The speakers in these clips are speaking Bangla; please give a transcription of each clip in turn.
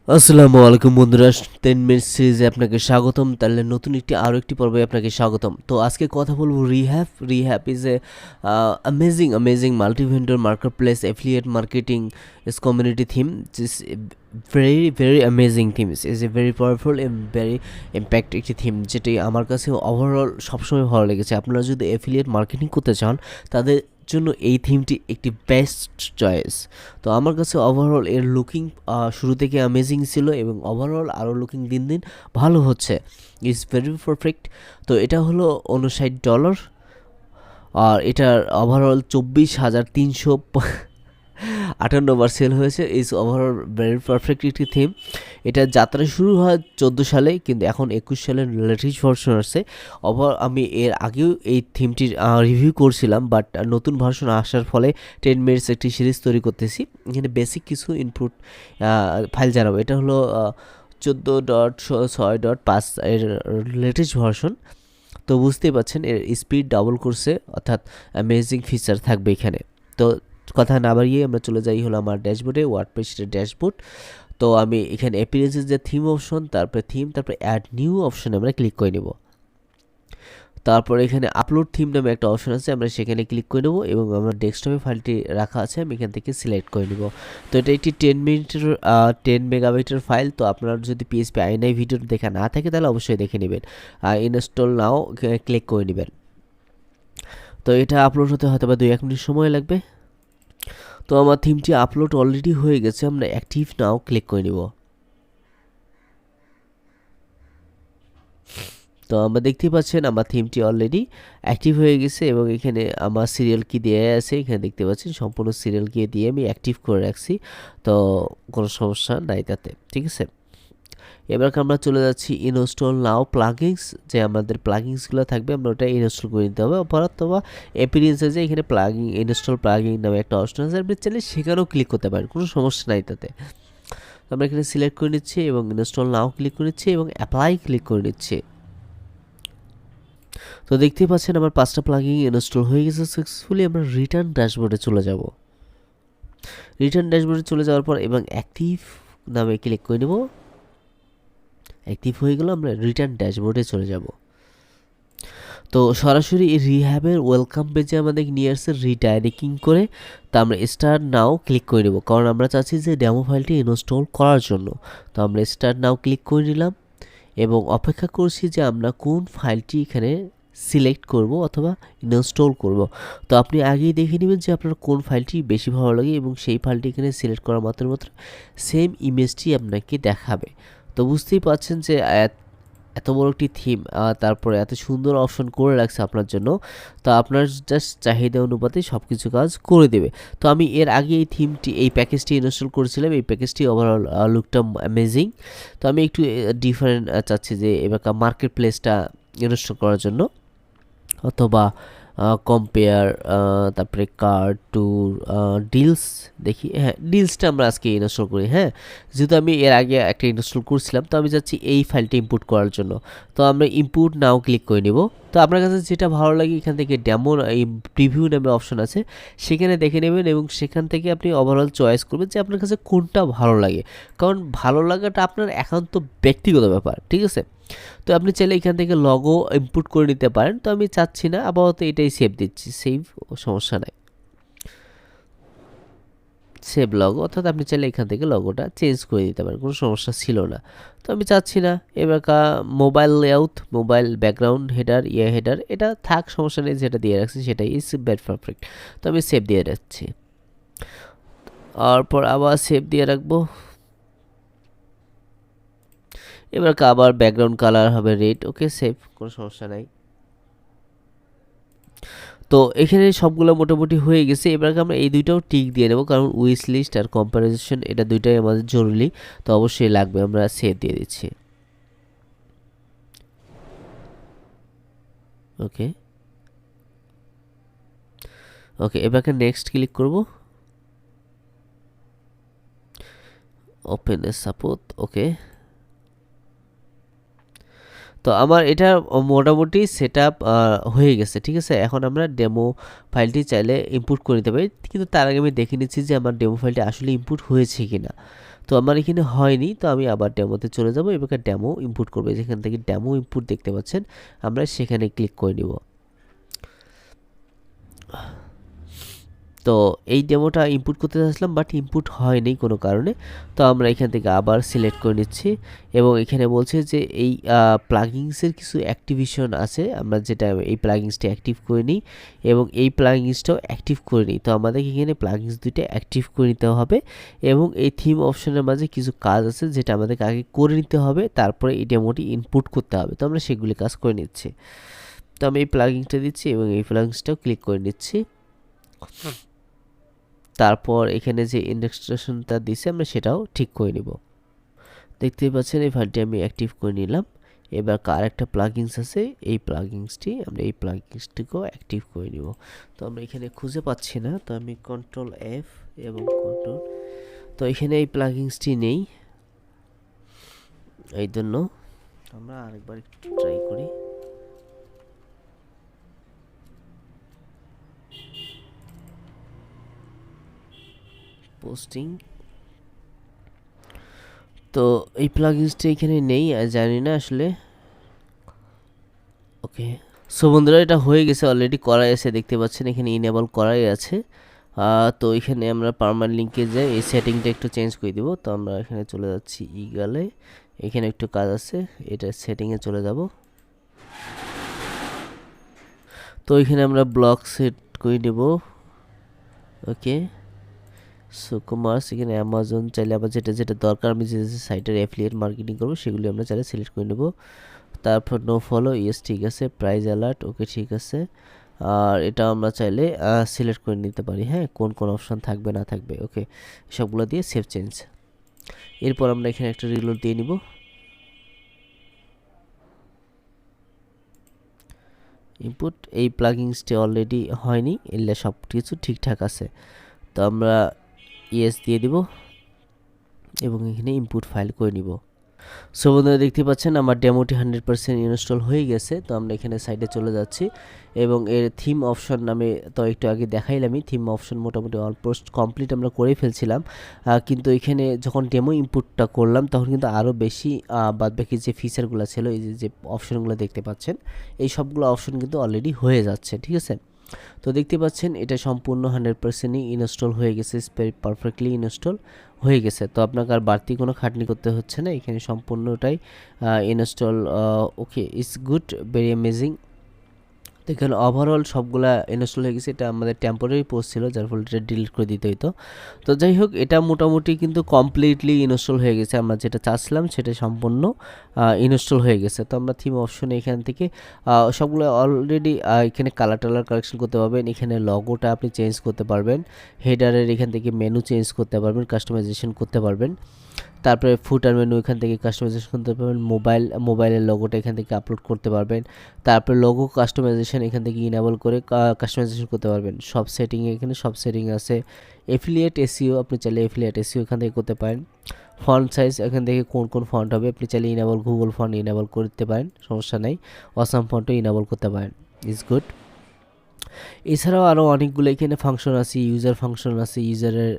আসসালামু আলাইকুম বন্ধুরা, 10 মিনিট সিরিজে আপনাকে স্বাগতম। তাহলে নতুন আরও একটি পর্বে আপনাকে স্বাগতম। তো আজকে কথা বলবো Rehub is a amazing multi vendor marketplace affiliate marketing is community theme. This very amazing theme is a very powerful and very impact একটি থিম, যেটি আমার কাছে ওভারঅল সবসময় ভালো লেগেছে। আপনারা যদি অ্যাফিলিয়েট মার্কেটিং করতে চান তাদের জন্য এই থিমটি একটি বেস্ট চয়েস। তো আমার কাছে ওভারঅল এর লুকিং শুরু থেকে অ্যামেজিং ছিল এবং ওভারঅল আরও লুকিং দিন দিন ভালো হচ্ছে। Is very perfect. তো এটা হলো $59 আর এটার ওভারঅল 24,358 সেল হয়েছে। ইজ ওভারঅল ভেরি পারফেক্ট একটি থিম। এটা যাত্রা শুরু হয় 14 সালে, কিন্তু এখন 21 সালের লেটেস্ট ভার্সন আসছে। আমি এর আগেও এই থিমটির রিভিউ করছিলাম, বাট নতুন ভার্সন আসার ফলে 10 মিনিটস একটি সিরিজ তৈরি করতেছি। এখানে বেসিক কিছু ইনপুট ফাইল জানাবো। এটা হলো 14.6.5 এর লেটেস্ট ভার্সন। তো বুঝতেই পাচ্ছেন এর স্পিড ডাবল করছে, অর্থাৎ অ্যামেজিং ফিচার থাকবে এখানে। তো কথা না বাড়িয়ে আমরা চলে যাই হলো আমার ড্যাশবোর্ডে, ওয়ার্ডপ্রেসের ড্যাশবোর্ড। তো আমি এখানে অ্যাপিয়ারেন্সের যে থিম অপশন, তারপরে অ্যাড নিউ অপশনে আমরা ক্লিক করে নেব। তারপর এখানে আপলোড থিম নামে একটা অপশন আছে, আমরা সেখানে ক্লিক করে নেব এবং আমার ডেস্কটপে ফাইলটি রাখা আছে, আমি এখান থেকে সিলেক্ট করে নেব। তো এটা একটি 10 মেগাবাইটের ফাইল। তো আপনার যদি পিএসপি আইএনআই ভিডিও দেখা না থাকে তাহলে অবশ্যই দেখে নেবেন। ইনস্টল নাও ক্লিক করে নেবেন। তো এটা আপলোড হতে হয়তো বা 2-1 মিনিট সময় লাগবে। তো আমার থিমটি আপলোড অলরেডি হয়ে গেছে, আমরা অ্যাক্টিভ নাও ক্লিক করে নিব। তো আমরা দেখতে পাচ্ছেন আমার থিমটি অলরেডি অ্যাক্টিভ হয়ে গেছে এবং এখানে আমার সিরিয়াল কি দেওয়া আছে, এখানে দেখতে পাচ্ছেন সম্পূর্ণ সিরিয়াল কি দিয়ে আমি অ্যাক্টিভ করে রাখছি। তো কোনো সমস্যা নাই তাতে, ঠিক আছে। এবার আমরা চলে যাচ্ছি ইনস্টল নাও প্লাগিংস, যে আমাদের প্লাগিংসগুলো থাকবে আমরা ওটা ইনস্টল করে নিতে হবে। অথবা অ্যাপিয়ারেন্সে যে এখানে ইনস্টল প্লাগিং নামে একটা অপশন আছে, আপনি চাইলে সেখানেও ক্লিক করতে পারেন, কোনো সমস্যা নাই তাতে। আমরা এখানে সিলেক্ট করে নিচ্ছি এবং ইনস্টল নাও ক্লিক করে নিচ্ছি এবং অ্যাপ্লাই ক্লিক করে নিচ্ছি। তো দেখতেই পাচ্ছেন আমার 5টা প্লাগিং ইনস্টল হয়ে গেছে সাকসেসফুলি। আমরা রিটার্ন ড্যাশবোর্ডে চলে যাব। রিটার্ন ড্যাশবোর্ডে চলে যাওয়ার পর এবং অ্যাক্টিভ নামে ক্লিক করে নেব। অ্যাক্টিভ হয়ে গেল, আমরা রিটার্ন ড্যাশবোর্ডে চলে যাব। তো সরাসরি এই রিহ্যাবের ওয়েলকাম পেজে আমাদের নিয়ে আসছে রিডাইরেক্টিং করে। তো আমরা স্টার্ট নাও ক্লিক করে নেব, কারণ আমরা চাচ্ছি যে ডেমো ফাইলটি ইনস্টল করার জন্য। তো আমরা স্টার্ট নাও ক্লিক করে নিলাম এবং অপেক্ষা করছি যে আমরা কোন ফাইলটি এখানে সিলেক্ট করব অথবা ইনস্টল করব। তো আপনি আগেই দেখে নেবেন যে আপনার কোন ফাইলটি বেশি ভালো লাগে এবং সেই ফাইলটি এখানে সিলেক্ট করার মাত্র সেম ইমেজটি আপনাকে দেখাবে। তো বুঝতেই পারছেন যে এত বড় একটি থিম, তারপরে এত সুন্দর অপশন করে রাখছে আপনার জন্য। তো আপনার জাস্ট চাহিদা অনুপাতে সব কিছু কাজ করে দেবে। তো আমি এর আগে এই প্যাকেজটি ইনস্টল করেছিলাম। এই প্যাকেজটি ওভারঅল লুকটা অ্যামেজিং। তো আমি একটু ডিফারেন্ট চাচ্ছি যে এবারকার মার্কেট প্লেসটা ইনস্টল করার জন্য, অথবা কম্পেয়ার, তারপরে কার্ড ট্যুর, ডিলস। দেখি, হ্যাঁ, ডিলসটা আমরা আজকে ইনস্টল করি। হ্যাঁ, যেহেতু আমি এর আগে একটা ইনস্টল করছিলাম, তো আমি যাচ্ছি এই ফাইলটা ইম্পোর্ট করার জন্য। তো আমরা ইম্পোর্ট নাও ক্লিক করে নেব। তো আপনার কাছে যেটা ভালো লাগে এখান থেকে ডেমো প্রিভিউ নামে অপশন আছে, সেখানে দেখে নেবেন এবং সেখান থেকে আপনি ওভারঅল চয়েস করবেন যে আপনার কাছে কোনটা ভালো লাগে, কারণ ভালো লাগাটা আপনার একান্ত ব্যক্তিগত ব্যাপার, ঠিক আছে। তো আপনি চাইলে এখান থেকে লগো ইনপুট করে নিতে পারেন। তো আমি চাচ্ছি না, আপাতত এটাই সেভ দিচ্ছি। সমস্যা নাই, সেভ লগো, অর্থাৎ আপনি চাইলে এখান থেকে লগোটা চেঞ্জ করে দিতে পারেন, কোনো সমস্যা ছিল না। তো আমি চাচ্ছি না। এবার mobile layout, mobile background, header এটা থাক, সমস্যা নেই, যেটা দিয়ে রাখছি সেটাই ইজ বেড পারফেক্ট। তো আমি সেভ দিয়ে রাখছি, তারপর আবার সেভ দিয়ে রাখবো। এবার আবার ব্যাকগ্রাউন্ড কালার হবে রেড। ওকে, সেভ, কোনো সমস্যা নাই। তো এখানে সবগুলো মোটামুটি হয়ে গেছে। এবার আমরা এই দুইটাও টিক দিয়ে নেব, কারণ উইশ লিস্ট আর কম্পারিজন এটা দুইটাই আমাদের জরুরি, তো অবশ্যই লাগবে। আমরা সেভ দিয়ে দিচ্ছি। ওকে ওকে, এবারকে নেক্সট ক্লিক করব। ওপেন এ সাপোর্ট। ওকে, তো আমার এটা মোটামুটি সেট আপ হয়ে গেছে, ঠিক আছে। এখন আমরা ডেমো ফাইলটি চাইলে ইম্পোর্ট করে নিতে পারি, কিন্তু তার আগে আমি দেখে নিচ্ছি যে আমার ডেমো ফাইলটি আসলে ইম্পোর্ট হয়েছে কি না। তো আমার এখানে হয়নি, তো আমি আবার ডেমোতে চলে যাব এবং ডেমো ইনপুট করবো। যেখান থেকে ডেমো ইনপুট দেখতে পাচ্ছেন আমরা সেখানে ক্লিক করে নিব। তো এই ডেমোটা ইনপুট করতে চাচ্ছিলাম বাট ইনপুট হয়নি কোনো কারণে। তো আমরা এখান থেকে আবার সিলেক্ট করে নিচ্ছি এবং এখানে বলছে যে এই প্লাগিংসের কিছু অ্যাক্টিভেশন আছে, আমরা যেটা এই প্লাগিংসটা অ্যাক্টিভ করে নিই এবং এই প্লাগিংসটাও অ্যাক্টিভ করে নিই। তো আমাদের এখানে প্লাগিংস দুইটা অ্যাক্টিভ করে নিতে হবে এবং এই থিম অপশনের মাঝে কিছু কাজ আছে যেটা আমাদেরকে আগে করে নিতে হবে, তারপরে এই ডেমোটি ইনপুট করতে হবে। তো আমরা সেগুলি কাজ করে নিচ্ছি। তো আমি এই প্লাগিংসটা দিচ্ছি এবং এই প্লাগিংসটাও ক্লিক করে নিচ্ছি। তারপর এখানে যে ইন্ডেক্সেশনটা দিছে আমরা সেটাও ঠিক করে নিব। দেখতেই পাচ্ছেন এই ফাইলটি আমি অ্যাক্টিভ করে নিলাম। এবার কার একটা প্লাগিংস আছে, এই প্লাগিংসটি আমরা এই প্লাগিংসটিকেও অ্যাক্টিভ করে নিব। তো আমরা এখানে খুঁজে পাচ্ছি না, তো আমি কন্ট্রোল এফ এবং কন্ট্রোল, তো এখানে এই প্লাগিংসটি নেই, এই জন্য আমরা আরেকবার একটু ট্রাই করি। পোস্টিং, তো এই প্লাগইনসটা এখানে নেই, জানি না আসলে। ওকে, সো বন্ধুরা এটা হয়ে গেছে, অলরেডি করাই আছে, দেখতে পাচ্ছেন এখানে ইনেবল করাই আছে। তো এখানে আমরা পার্মানেন্ট লিঙ্কে যাই, এই সেটিংটা একটু চেঞ্জ করে দিব। তো আমরা এখানে চলে যাচ্ছি ইগালে, এখানে একটু কাজ আছে, এটা সেটিংয়ে চলে যাব। তো এখানে আমরা ব্লক সেট করে দেব। ওকে, সো কমার্স, এখানে অ্যামাজন, চাইলে আবার যেটা যেটা দরকার আমি যে সাইটের অ্যাফিলিয়েট মার্কেটিং করবো সেগুলি আমরা চাইলে সিলেক্ট করে নেব। তারপর নো ফলো, ইয়েস ঠিক আছে, প্রাইস অ্যালার্ট, ওকে ঠিক আছে। আর এটা আমরা চাইলে সিলেক্ট করে নিতে পারি, হ্যাঁ, কোন কোন অপশন থাকবে না থাকবে। ওকে, সবগুলো দিয়ে সেভ চেঞ্জ। এরপর আমরা এখানে একটা রিলোড দিয়ে নিব। ইনপুট, এই প্লাগিংসটি অলরেডি হয়নি, এলে সব কিছু ঠিকঠাক আছে। তো আমরা ইয়েস দিয়ে দিব এবং এখানে ইনপুট ফাইল করে নিব। সো বন্ধুরা দেখতে পাচ্ছেন আমার ডেমোটি 100% ইনস্টল হয়ে গেছে। তো আমরা এখানে সাইডে চলে যাচ্ছি এবং এর থিম অপশন নামে তো একটু আগে দেখাইলামই, থিম অপশন মোটামুটি অলমোস্ট কমপ্লিট আমরা করে ফেলছিলাম। কিন্তু এখানে যখন ডেমো ইনপুটটা করলাম তখন কিন্তু আরও বেশি বাদবাকি যে ফিচারগুলো ছিল, এই যে অপশনগুলো দেখতে পাচ্ছেন, এই সবগুলো অপশন কিন্তু অলরেডি হয়ে যাচ্ছে, ঠিক আছে। তো দেখতে পাচ্ছেন এটা সম্পূর্ণ 100%ই ইনস্টল হয়ে গেছে, পারফেক্টলি ইনস্টল হয়ে গেছে। তো আপনাকে আর বাড়তি কোনো খাটনি করতে হচ্ছে না, এখানে সম্পূর্ণটাই install. Okay, it's good, very amazing. তো এখানে ওভারঅল সবগুলা ইনস্টল হয়ে গেছে। এটা আমাদের টেম্পোরারি পোস্ট ছিল, যার ফলে এটা ডিলিট করে দিতে হতো। তো যাই হোক, এটা মোটামুটি কিন্তু কমপ্লিটলি ইনস্টল হয়ে গেছে, আমরা যেটা চাচ্ছিলাম সেটা সম্পূর্ণ ইনস্টল হয়ে গেছে। তো আমরা থিম অপশনে এখান থেকে সবগুলো অলরেডি এখানে কালার টালার কালেকশন করতে পারবেন, এখানে লগোটা আপনি চেঞ্জ করতে পারবেন, হেডারের এখান থেকে মেনু চেঞ্জ করতে পারবেন, কাস্টমাইজেশন করতে পারবেন। তারপরে ফুটার মেনু এখান থেকে কাস্টমাইজেশন করতে পারবেন, মোবাইলের লোগোটা এখান থেকে আপলোড করতে পারবেন। তারপরে লোগো কাস্টমাইজেশন এখান থেকে ইনেবল করে কাস্টমাইজেশন করতে পারবেন। সব সেটিংয়ে এখানে সব সেটিং আছে। এফিলিয়েট এসইও, আপনি চাইলে এফিলিয়েট এসইও এখান থেকে করতে পারেন। ফন্ট সাইজ এখান থেকে কোন কোন ফন্ট হবে আপনি চাইলে ইনেবল, গুগল ফন্ট ইনেবল করতে পারেন, সমস্যা নাই। অসাম ফন্টও ইনেবল করতে পারেন, ইজ গুড। এছাড়াও আরও অনেকগুলো এখানে ফাংশন আছে, ইউজার ফাংশন আছে, ইউজারের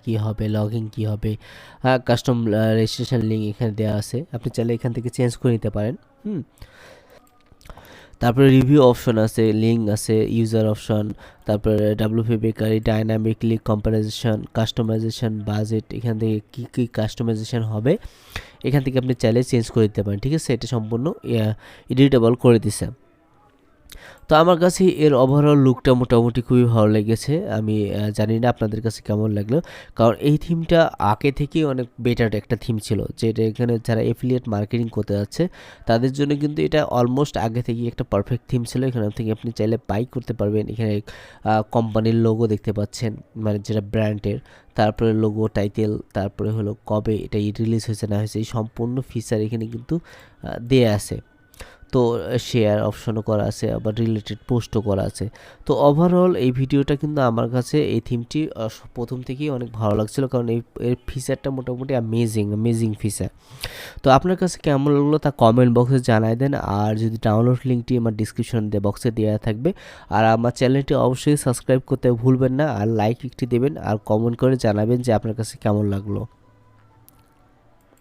কী হবে, লগইন কী হবে, কাস্টম রেজিস্ট্রেশন লিঙ্ক এখানে দেওয়া আছে, আপনি চাইলে এখান থেকে চেঞ্জ করে নিতে পারেন। তারপরে রিভিউ অপশন আছে, লিঙ্ক আছে, ইউজার অপশন, তারপরে WP bakery, dynamic link comparison, customisation, budget, এখান থেকে কী কী কাস্টমাইজেশন হবে এখান থেকে আপনি চাইলে চেঞ্জ করে দিতে পারেন, ঠিক আছে। এটা সম্পূর্ণ এডিটেবল করে দিছে। তো আমার কাছে এর ওভারঅল লুকটা মোটামুটি খুবই ভালো লেগেছে। আমি জানি না আপনাদের কাছে কেমন লাগলো, কারণ এই থিমটা আগে থেকেই অনেক বেটার একটা থিম ছিল, যেটা এখানে যারা এফিলিয়েট মার্কেটিং করতে যাচ্ছে তাদের জন্য কিন্তু এটা অলমোস্ট আগে থেকেই একটা পারফেক্ট থিম ছিল। এখান থেকে আপনি চাইলে বাই করতে পারবেন। এখানে কোম্পানির লোগো দেখতে পাচ্ছেন, মানে যেটা ব্র্যান্ডের, তারপরে লোগো, টাইটেল, তারপরে হলো কবে এটা রিলিজ হয়েছে না হয়েছে, এই সম্পূর্ণ ফিচার এখানে কিন্তু দেয়া আছে। তো শেয়ার অপশনও করা আছে, আবার রিলেটেড পোস্টও করা আছে। তো ওভারঅল এই ভিডিওটা কিন্তু আমার কাছে এই থিমটি প্রথম থেকেই অনেক ভালো লাগছিল, কারণ এর ফিচারটা মোটামুটি অ্যামেজিং ফিচার। তো আপনার কাছে কেমন লাগলো তা কমেন্ট বক্সে জানাই দেন। আর যদি ডাউনলোড লিঙ্কটি আমার ডিসক্রিপশন বক্সে দেওয়া থাকবে। আর আমার চ্যানেলটি অবশ্যই সাবস্ক্রাইব করতে ভুলবেন না, আর লাইক একটি দেবেন, আর কমেন্ট করে জানাবেন যে আপনার কাছে কেমন লাগলো।